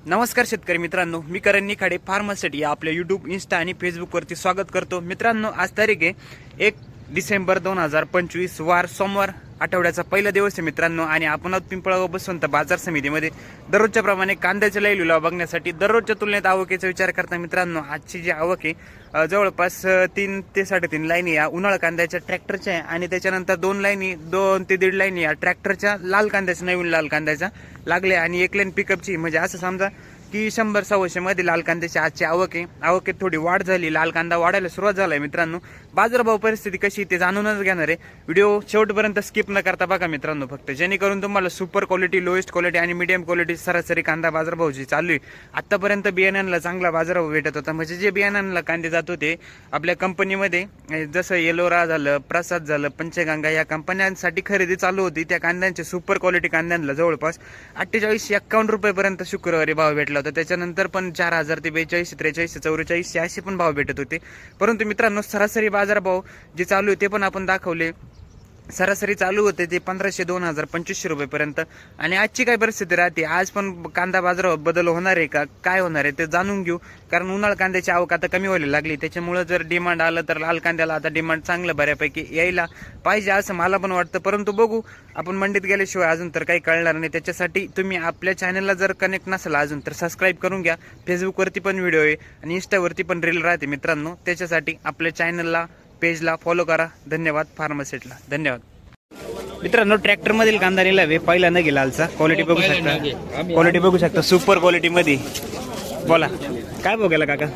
नमस्कार शेतकरी मित्रांनो, मी करण निखाडे फार्मासिटी या आपल्या यूट्यूब, इन्स्टा आणि फेसबुकवरती स्वागत करतो. मित्रांनो, आज तारीख आहे 1 डिसेंबर 2025, वार सोमवार, आठवड्याचा पहिला दिवस आहे मित्रांनो. आणि आपण पिंपळगाव बसवंत बाजार समितीमध्ये दररोजच्या प्रमाणे कांद्याच्या लाईव्ह लिलाव बघण्यासाठी दररोजच्या तुलनेत आवकेचा विचार करता मित्रांनो, आजची जी आवक आहे जवळपास 3 ते 3.5 लाईनी या उन्हाळ कांद्याच्या ट्रॅक्टरच्या आहे आणि त्याच्यानंतर 2 लाईनी 2 ते 1.5 लाईनी या ट्रॅक्टरच्या लाल कांद्याच्या, नवीन लाल कांद्याच्या लागले आणि 1 लाईन पिकअपची. म्हणजे असं समजा की 100-150 मध्ये लाल कांद्याची आजची आवक आहे. आवकेत थोडी वाढ झाली, लाल कांदा वाढायला सुरुवात झालाय मित्रांनो. बाजारभाव परिस्थिती कशी ते जाणूनच घेणार आहे. व्हिडिओ शेवटपर्यंत स्किप न करता बघा मित्रांनो, फक्त जेणेकरून तुम्हाला सुपर क्वालिटी, लोएस्ट क्वालिटी आणि मीडियम क्वालिटी सरासरी कांदा बाजारभाव जी चालू आहे. आतापर्यंत बियाण्यांना चांगला बाजारभाव भेटत होता. म्हणजे जे बियाण्यांना कांदे जात होते आपल्या कंपनीमध्ये, जसं येलोरा झालं, प्रसाद झालं, पंचगंगा या कंपन्यांसाठी खरेदी चालू होती. त्या कांद्यांचे सुपर क्वालिटी कांद्यांना जवळपास 48-51 रुपयेपर्यंत शुक्रवारी भाव भेटला. त्याच्यानंतर पण 4000 ते 42, 43, 44 असे पण भाव भेटत होते. परंतु मित्रांनो, सरासरी बाजारभाव जे चालू आहे ते पण आपण दाखवले. सरासरी चालू होते ते 1500, 2000, 2500 रुपयेपर्यंत. आणि आजची काय परिस्थिती राहते, आज पण कांदा बाजारावर बदल होणार आहे का, काय होणार आहे ते जाणून घेऊ. कारण उन्हाळ कांद्याची आवक आता कमी व्हायला लागली, त्याच्यामुळे जर डिमांड आलं तर लाल कांद्याला आता डिमांड चांगलं बऱ्यापैकी यायला पाहिजे असं मला पण वाटतं. परंतु बघू, आपण मंडीत गेल्याशिवाय अजून तर काही कळणार नाही. त्याच्यासाठी तुम्ही आपल्या चॅनलला जर कनेक्ट नसाल अजून तर सबस्क्राईब करून घ्या. फेसबुकवरती पण व्हिडिओ आहे आणि इंस्टावरती पण रील राहते मित्रांनो. त्याच्यासाठी आपल्या चॅनलला, पेजला फॉलो करा. धन्यवाद. फार्मासिटीला धन्यवाद. मित्रांनो, ट्रॅक्टर मधील कांदा निलावे पहिला न गेला लालचा. क्वालिटी बघू शकता, क्वालिटी बघू शकता, सुपर क्वालिटी मध्ये. बोला काय बघायला काका?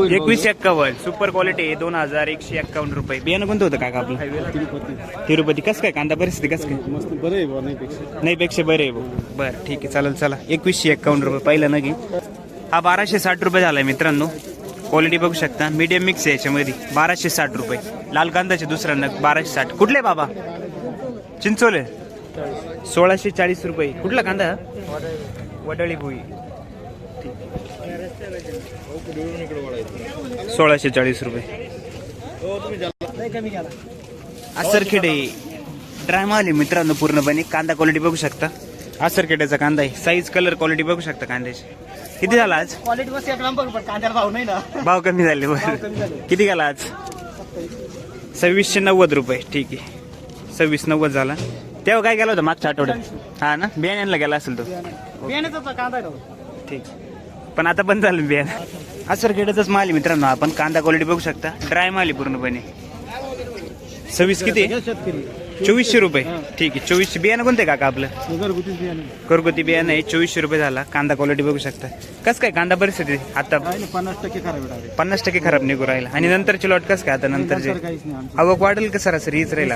2151 सुपर क्वालिटी, 2151 रुपये. बियाणं कोणतं होतं काका आपलं? तिरुपती. कसं काय कांदा परिस्थिती, कसं काय? मस्त बरं आहे, नाही पेक्षा बरं आहे. बरं ठीक आहे, चालेल. चला 2151 रुपये पहिला नगी. हा 1260 रुपये झालाय मित्रांनो. क्वालिटी बघू शकता, मीडियम मिक्स आहे याच्यामध्ये. 1260 रुपये लाल कांद्याचे दुसरा नग 1260. कुठले बाबा? चिंचोले. 1640 रुपये. कुठला कांदा? वडळी भुई. 1640 रुपये. आसरखेडे ड्रायमा आले मित्रांनो पूर्णपणे. कांदा क्वालिटी बघू शकता, आसरखेड्याचा कांदा आहे. साईज, कलर, क्वालिटी बघू शकता कांद्याची. किती झाला आज? क्वालिटी बस एक नंबर, पण कांद्याला भाव नाही ना. भाव कमी झाले. किती गेला आज? 2690 रुपये. ठीक आहे, 2690 झाला. तेव्हा काय गेला होता मागच्या आठवड्यात? हा ना, बियाण्यांना गेला असेल तो. बियाण्याचा कांदा आहे. ठीक, पण आता बंद झालं बियाणं. आसरखेड्याचाच माल आहे मित्रांनो. आपण कांदा क्वालिटी बघू शकता, ड्राय माल आहे पूर्णपणे. 26 किती? 2400 रुपये. ठीक आहे, 2400. बियाणं कोणते काका आपलं? घरगुती बियाणं आहे. 2400 रुपये झाला. कांदा क्वालिटी बघू शकता. कसं काय कांदा परिस्थिती आता? 50% खराब आहे. 50% खराब निघू राहिला. आणि नंतरची लॉट कसं काय आता? नंतरचे आवक वाढेल का सरासरी हीच राहील?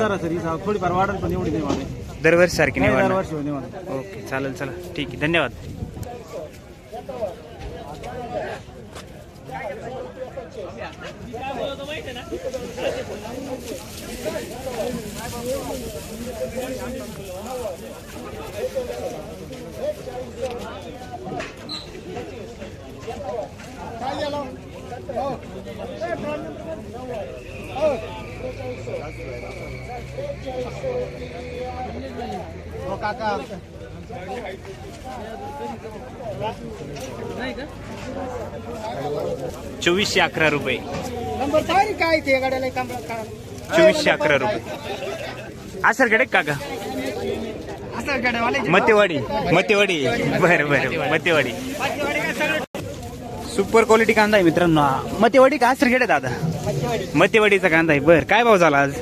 थोडीफार वाढेल, पण एवढी नाही वाढेल. दरवर्षी सारखी नाही वाढणार. दरवर्षी नाही वाढेल. ओके, चालेल. चला ठीक आहे, धन्यवाद. काका 2411 रुपये. नंबर काय ते गाड्याला 2411 रुपये. आसरखेडे काका? मतेवाडी. बरं बरं, मतेवाडी. सुपर क्वालिटी कांदा आहे मित्रांनो. मतेवाडी का आसरखेडे दादा? मतेवाडीचा कांदा आहे. बरं, काय भाव झाला आज?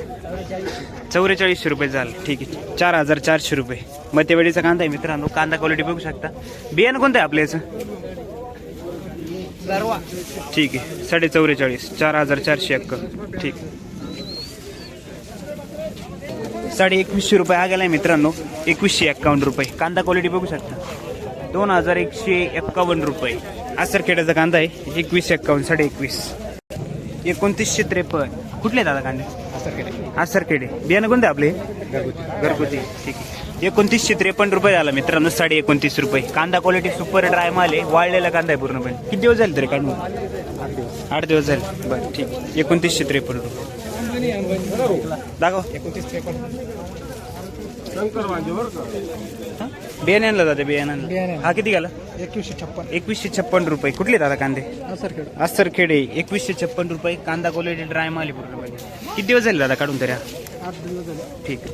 4400 रुपये झालं. ठीक आहे, 4400 रुपये. मतेवाडीचा कांदा आहे मित्रांनो. कांदा क्वालिटी बघू शकता. बियाणं कोणतं आहे आपल्या याचं? ठीक आहे, 44.5, 4451. ठीक, 2150 रुपये हा गेलाय मित्रांनो. 2151 रुपये. कांदा क्वालिटी बघू शकता, 2151 रुपये. आसरखेड्याचा कांदा आहे. 2151, 21.5, 2953. कुठले दादा कांदे? आसरखेडे. बियाणं कोणते आपले? घरगुती. ठीक आहे. 2953 रुपये झाला मित्रांनो, 29.5 रुपये. कांदा क्वालिटी सुपर ड्राय माल आहे, वाळलेला कांदा आहे पूर्णपणे. किती दिवस झाले तरी काढून? 8 दिवस झाले. बरं ठीक आहे. 2953 रुपये दाखव. बियाणे आणलं दादा, बियाणे हा किती गेला? 2156 रुपये. कुठले दादा कांदे? असरखेडे. 2156 रुपये. कांदा क्वालिटी ड्राय माल आहे पूर्णपणे. किती दिवस झाले दादा काढून तरी? 8 दिवस झाले. ठीक आहे.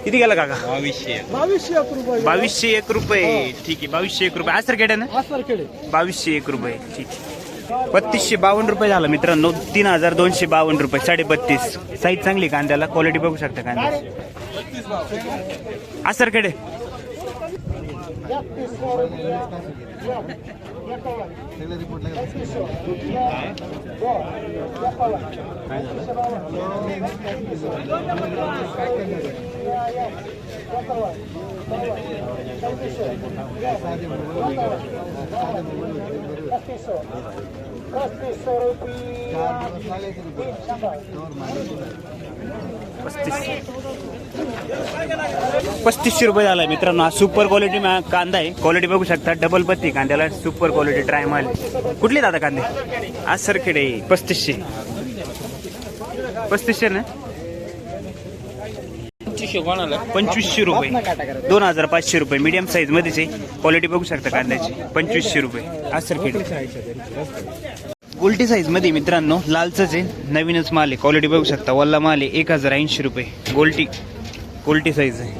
किती गेला काका? 2201 रुपये. ठीक आहे. 2201 रुपये. असरखेडे ना? 2201 रुपये. ठीक आहे. 3252 रुपये झाला मित्रांनो. 3252 रुपये. 32.5. साईज चांगली कांद्याला, क्वालिटी बघू शकता कांद्याची. असरखेडे. पस्तीसशे रुपये झाला मित्रांनो. हा सुपर क्वालिटी कांदा आहे, क्वालिटी बघू शकता. डबल पत्ती कांद्याला, सुपर क्वालिटी ड्राय माल. कुठले दादा कांदे? असरखेडे. 3500 ना? 2500 रुपये. 2500 रुपये. मीडियम साईज मध्येच आहे, क्वालिटी बघू शकता कांद्याची. 2500 रुपये. असरखेडे. उलटी साईज मध्ये मित्रांनो, लालच आहे, नवीनच माल आहे, क्वालिटी बघू शकता. वल्ला माल आहे. 1080 रुपये. गोल्टी साईज आहे.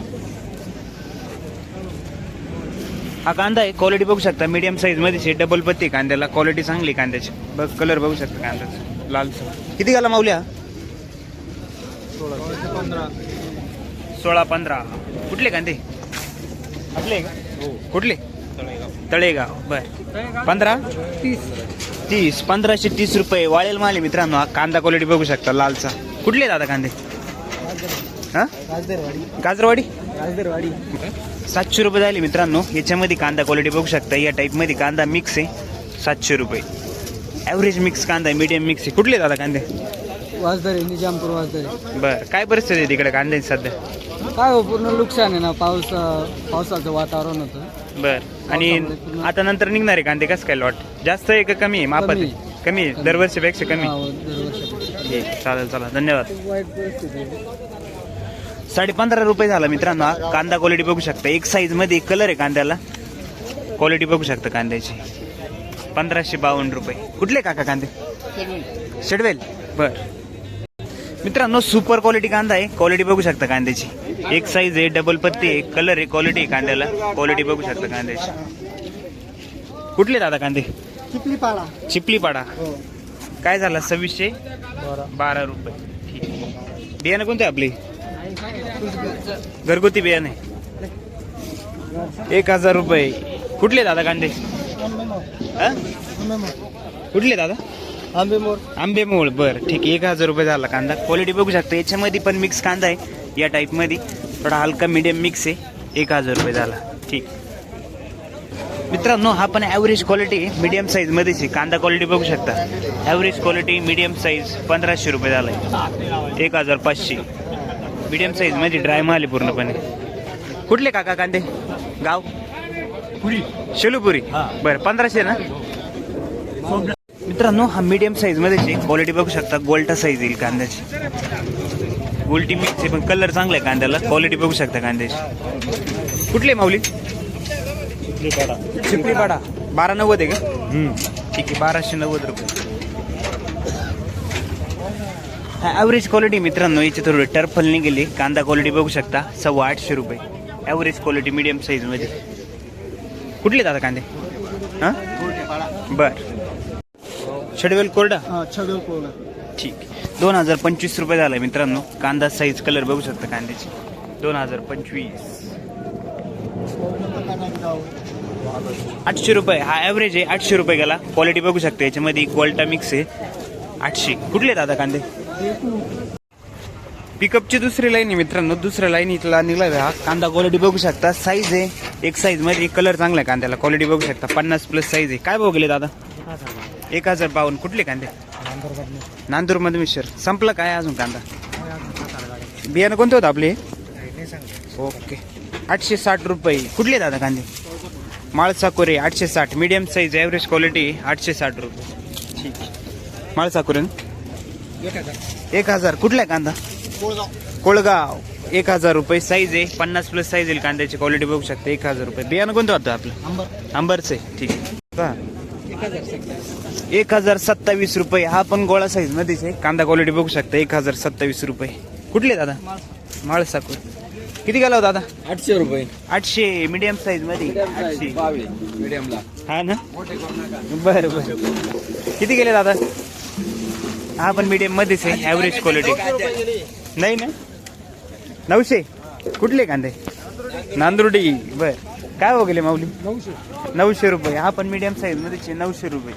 हा कांदा आहे, क्वालिटी बघू शकता. मीडियम साईज मध्ये आहे, डबल पत्ती कांद्याला, क्वालिटी चांगली कांद्याची. बघ कलर बघू शकता कांद्याचा लालचा. किती गेला माऊल्या? 16-15. कुठले कांदे आपले का? कुठले? तळेगाव. बर. 15-30. 1530 रुपये. वाळेल माल आहे मित्रांनो. हा कांदा क्वालिटी बघू शकता लालचा. कुठले दादा कांदे? हा, गाजरवाडी. 700 रुपये झाले मित्रांनो. याच्यामध्ये कांदा क्वालिटी बघू शकता. या टाईप मध्ये कांदा मिक्स आहे. 700 रुपये. ॲव्हरेज मिक्स कांदा आहे, मीडियम मिक्स आहे. कुठले दादा कांदे? वाजदारी, निजामपूर वाजदारी. बर. काय परिस्थिती आहे तिकडे कांद्याची सध्या? काय हो, पूर्ण नुकसान आहे ना. पावसाचं वातावरण होतं. बर. आणि आता नंतर निघणार आहे कांदे कसं काय? लॉट जास्त आहे का कमी आहे? मापात आहे? कमी आहे. दरवर्षीपेक्षा कमी. ठीक. चालेल. चला, धन्यवाद. वाईट परिस्थिती आहे. 15.5 रुपये झाला मित्रांनो. हा कांदा क्वालिटी बघू शकता. एक साईज मध्ये कलर आहे कांद्याला, क्वालिटी बघू शकता कांद्याची. 1552 रुपये. कुठले काका कांदे? शेडवेल. बर मित्रांनो, सुपर क्वालिटी कांदा आहे, क्वालिटी बघू शकता कांद्याची. एक साईज आहे, डबल पत्ती आहे, कलर आहे, क्वालिटी आहे कांद्याला, क्वालिटी बघू शकता कांद्याची. कुठले दादा कांदे? चिपलीपाडा. काय झाला? 2612 रुपये. ठीक. बियाणं कोणते आपले? घरगुती बियाणे. 1000 रुपये. कुठले दादा कांदे? कुठले दादा? आंबेमोळ. बर ठीक आहे. 1000 रुपये झाला कांदा. क्वालिटी बघू शकता. याच्यामध्ये पण मिक्स कांदा आहे, या टाईप मध्ये थोडा हलका मीडियम मिक्स आहे. 1000 रुपये झाला. ठीक मित्रांनो, हा पण ॲव्हरेज क्वालिटी आहे, मीडियम साईज मध्येच आहे. कांदा क्वालिटी बघू शकता. ॲव्हरेज क्वालिटी मीडियम साईज 1500 रुपये झाला आहे. 1500. मीडियम साईज मध्ये ड्राय माल आहे पूर्णपणे. कुठले काका कांदे? गाव शेलूपुरी. बरं. 1500 ना मित्रांनो. हा मीडियम साईज मध्ये क्वालिटी बघू शकता. गोल्टा साईज येईल कांद्याची. गोल्टी मिक्स आहे, पण कलर चांगला आहे कांद्याला, क्वालिटी बघू शकता कांद्याची. कुठले माऊली? चिपलीपाडा. 1290 आहे का? ठीक आहे. 1290 रुपये. हा ॲव्हरेज क्वालिटी मित्रांनो. याची थोडी टर्फल निघाली. कांदा क्वालिटी बघू शकता. 850 रुपये. ॲव्हरेज क्वालिटी मीडियम साईज मध्ये. कुठले दादा कांदे? हां बर. शेडवेल कोरडा. ठीक. 2025 रुपये झाला मित्रांनो. कांदा साईज, कलर बघू शकता कांद्याची. 2025. 800 रुपये. हा ॲव्हरेज आहे. 800 रुपये गेला. क्वालिटी बघू शकता. याच्यामध्ये क्वालिटा मिक्स आहे. 800. कुठले दादा कांदे? पिकअपची दुसरी लाईन आहे मित्रांनो. दुसऱ्या लाईनीला निघाला हा कांदा. क्वालिटी बघू शकता. साईज आहे, एक साईज मध्ये. कलर चांगला आहे कांद्याला, क्वालिटी बघू शकता. 50+ साईज आहे. काय भाव गेले दादा? 1052. कुठले कांदे? नांदूर मध्ये मिश्र. संपलं काय अजून कांदा? बियाणं कोणतं होतं आपले? ओके 860 रुपये. कुठले दादा कांदे? माळसाकोरे 860. मीडियम साईज ॲव्हरेज क्वालिटी 860 रुपये. ठीक आहे. माळसाकोरे 1000. कुठला आहे कांदा? कोळगाव 1000 रुपये साईज आहे. 50+ साईज येईल कांद्याची. क्वालिटी बघू शकता. 1000 रुपये. बियाणं कोणतं होतं आपलं? अंबरचं आहे. ठीक आहे. 1027 रुपये. हा पण गोळा साईज मध्येच आहे. कांदा क्वालिटी बघू शकता. 1027 रुपये. कुठले दादा? माळसाकोर. किती गेला हो दादा? 800 रुपये. 800 मीडियम साईज मध्ये. 800 मीडियमला. हा ना. बरं बरं. किती गेले दादा? हा पण मीडियम मध्येच आहे. ॲव्हरेज क्वालिटी नाही ना. 900. कुठले कांदे? नांदुर्डी. बर. काय हो गेले माऊली? 900 रुपये. हा पण मीडियम साईज मध्येच आहे. 900 रुपये.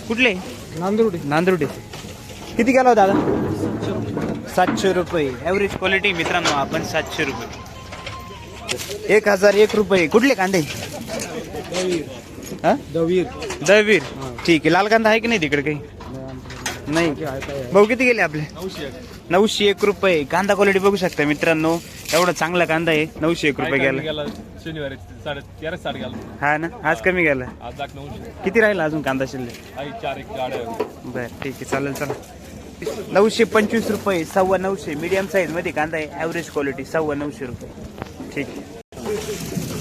कुठले? नांदुर्डी. किती गेला हो दादा? 700 रुपये. ॲव्हरेज क्वालिटी मित्रांनो. आपण 700 रुपये. 1001 रुपये. कुठले कांदे? हा दवीर. ठीक आहे. लाल कांदा आहे की नाही तिकडे काही? नाही. भाऊ किती गेले आपले? 901 रुपये. कांदा क्वालिटी बघू शकता मित्रांनो. एवढा चांगला कांदा आहे. 901 रुपये गेला. शनिवारी 13.5 गेला. हा ना. आज कमी गेला. आज 900. किती राहिला अजून कांदा शिल्लक? 4 गाड्या. बर ठीक आहे. चालेल. चला 925 रुपये. 925. मीडियम साईज मध्ये कांदा आहे. ॲव्हरेज क्वालिटी 925 रुपये. ठीक आहे.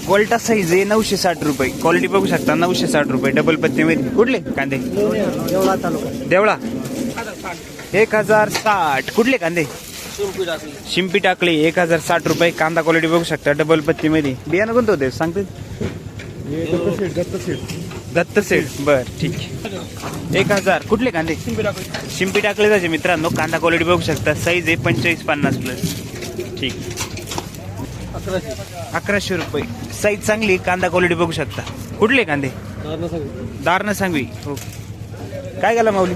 गोल्टा साईज आहे. 960 रुपये. क्वालिटी बघू शकता. 960 रुपये. डबल पत्ती मध्ये. कुठले कांदे? देवळा 1060. कुठले कांदे? शिंपी टाकले 1060 रुपये. कांदा क्वालिटी बघू शकता. डबल पत्ती मध्ये. बियाणं कोणतं होते सांगते? दत्त सेट. बर ठीक आहे. 1000. कुठले कांदे? शिंपी टाकले जायचे मित्रांनो. कांदा क्वालिटी बघू शकता. साईज आहे 45-50+. ठीक. 1100 रुपये. साईज चांगली. कांदा क्वालिटी बघू शकता. कुठले कांदे? दारणा सांगवी. हो. काय गेला माऊली?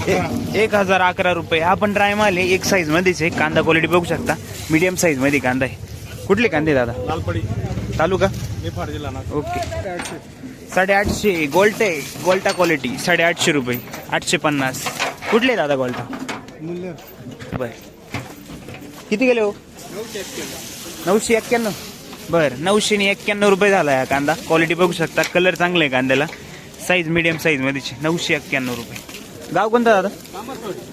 1011 रुपये. हा पण ड्राय माल आहे. एक साईज मध्येच आहे. कांदा क्वालिटी बघू शकता. मीडियम साईज मध्ये कांदा आहे. कुठले कांदे दादा? लालपडी तालुका निफाड जिल्हा नागपूर. ओके. 850. गोल्टा क्वालिटी 850 रुपये. 850. कुठले दादा गोल्टा? बर. किती गेले हो? 991. बर. 991 रुपये झाला या कांदा. क्वालिटी बघू शकता. कलर चांगला आहे कांद्याला. साईज मीडियम साईज मध्ये 991 रुपये. गाव कोणता दादा?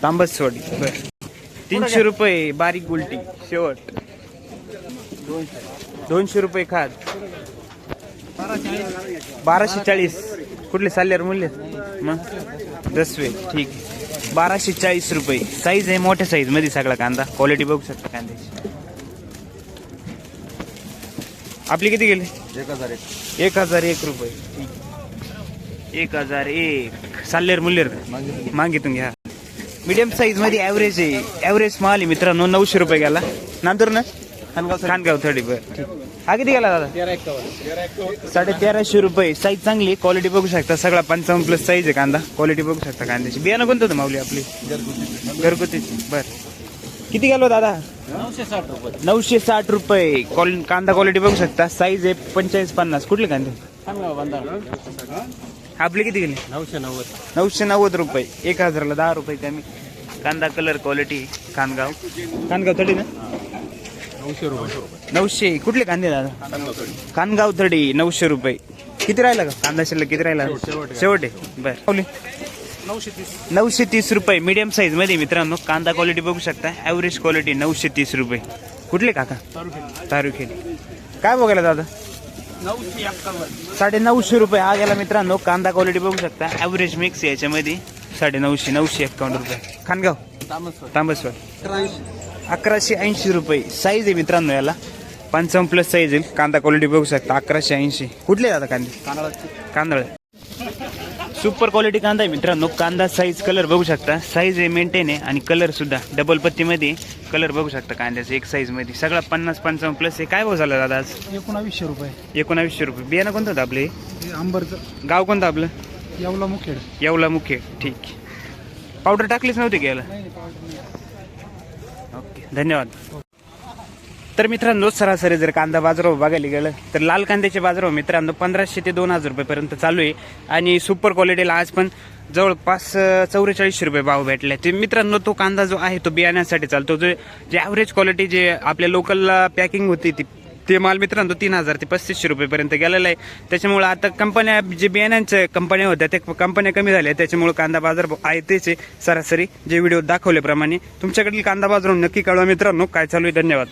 तांबसवाडी. बर. 300 रुपये. बारीक गुलटी शेवट. 200 रुपये खाद. 1240. कुठले साल्ल्यावर मूल्य? मग 10वे. ठीक आहे. 1240 रुपये. साईज आहे मोठ्या साईज मध्ये सगळा कांदा. क्वालिटी बघू शकता कांद्याची. आपले किती गेले? 1001 रुपये. 1001. साल्लेर मुल्लेर मागितून घ्या. मीडियम साईज मध्ये ॲव्हरेज आहे. ॲव्हरेज माल आहे मित्रांनो. 900 रुपये गेला. नंतर ना खानगाव 30. बर. हा किती गेला दादा? 1350 रुपये. साईज चांगली. क्वालिटी बघू शकता. सगळा 55+ साईज आहे कांदा. क्वालिटी बघू शकता कांद्याची. बियाणं कोणतं होतं माऊली आपली? घरगुतीची. बर. किती गेलो दादा? 960 रुपये. कांदा क्वालिटी बघू शकता. साईज आहे 45-50. कुठले कांदे? आपले किती गेले? 990 रुपये. 1000ला 10 रुपये कमी. कांदा कलर क्वालिटी. खानगाव 30 ना. 900. कुठले कांदे दादा? खानगाव 30. 900 रुपये. किती राहिला का कांदा शिल्लक? किती राहिला? शेवट आहे. बर. 930 रुपये. मीडियम साईज मध्ये मित्रांनो. कांदा क्वालिटी बघू शकता. ॲव्हरेज क्वालिटी 930 रुपये. कुठले काका? तारुखेडी. काय बघायला दादा? 950 रुपये. हा गेला मित्रांनो. कांदा क्वालिटी बघू शकता. ॲव्हरेज मिक्स याच्यामध्ये 950. 951 रुपये. खानगाव तांबसवाड. 1180 रुपये. साईज आहे मित्रांनो याला. 55+ साईज येईल. कांदा क्वालिटी बघू शकता. 1180. कुठले दादा कांदे? कांदळ. सुपर क्वालिटी कांदा आहे मित्रांनो. कांदा साईज कलर बघू शकता. साईज आहे मेंटेन आहे. आणि कलर सुद्धा डबल पत्तीमध्ये कलर बघू शकता कांद्याचा. एक साईज मध्ये सगळा 50-55+ आहे. काय भाव झाला दादा आज? 1900 रुपये. 1900 रुपये. बियाणं कोणतं होतं आपले? अंबरचं. गाव कोणतं आपलं? येवला मुखेड. येवला मुखेड. ठीक. पावडर टाकलीच नव्हती घ्यायला. ओके. धन्यवाद. तर मित्रांनो सरासरी जर कांदा बाजारभाव बघायला गेलं तर लाल कांद्याचे बाजारभाव मित्रांनो 1500 ते 2000 रुपयेपर्यंत चालू आहे आणि सुपर क्वालिटीला आज पण जवळपास 44 रुपये भाव भेटले. ते मित्रांनो तो कांदा जो आहे तो बियाण्यासाठी चालतो. जे ॲव्हरेज क्वालिटी जे आपल्या लोकलला पॅकिंग होती ते माल मित्रांनो 3000 ते 3500 रुपयेपर्यंत गेलेला आहे. त्याच्यामुळे आता कंपन्या जे बियाण्यांच्या कंपन्या होत्या त्या कंपन्या कमी झाल्या. त्याच्यामुळे कांदा बाजार आहे तेच आहे सरासरी जे व्हिडिओ दाखवल्याप्रमाणे. तुमच्याकडील कांदा बाजार नक्की कळवा मित्रांनो काय चालू आहे. धन्यवाद.